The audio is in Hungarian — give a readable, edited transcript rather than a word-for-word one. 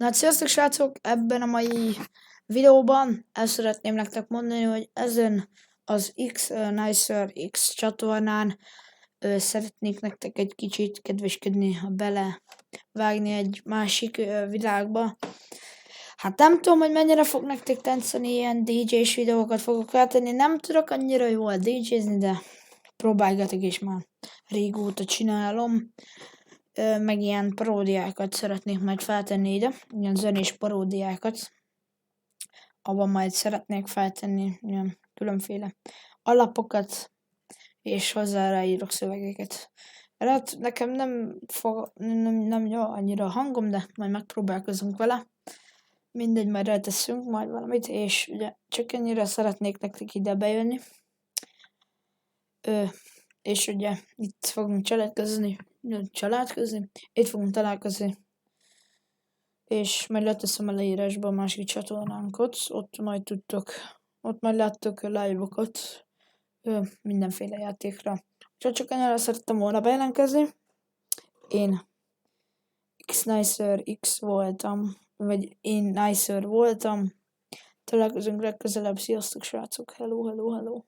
Na hát sziasztok srácok! Ebben a mai videóban el szeretném nektek mondani, hogy ezen az Nicer X csatornán szeretnék nektek egy kicsit kedveskedni, ha belevágni egy másik világba. Hát nem tudom, hogy mennyire fog nektek tetszeni, ilyen DJ-s videókat fogok feltenni. Nem tudok annyira jól DJ-zni, de próbálgatok is már régóta csinálom. Meg ilyen paródiákat szeretnék majd feltenni ide, ilyen zenés paródiákat, abban majd szeretnék feltenni ilyen különféle alapokat, és hozzá ráírok szövegeket. Hát nekem nem jó annyira a hangom, de majd megpróbálkozunk vele. Mindegy, majd elteszünk majd valamit, és ugye csak ennyire szeretnék nektek ide bejönni. És ugye itt fogunk családkozni, itt fogunk találkozni, és majd leteszem a leírásba a másik csatornánkat, ott majd láttok live-okat mindenféle játékra. Csak annyira szerettem volna bejelentkezni. Én X voltam, vagy én Nicer voltam. Találkozunk legközelebb, sziasztok srácok, hello.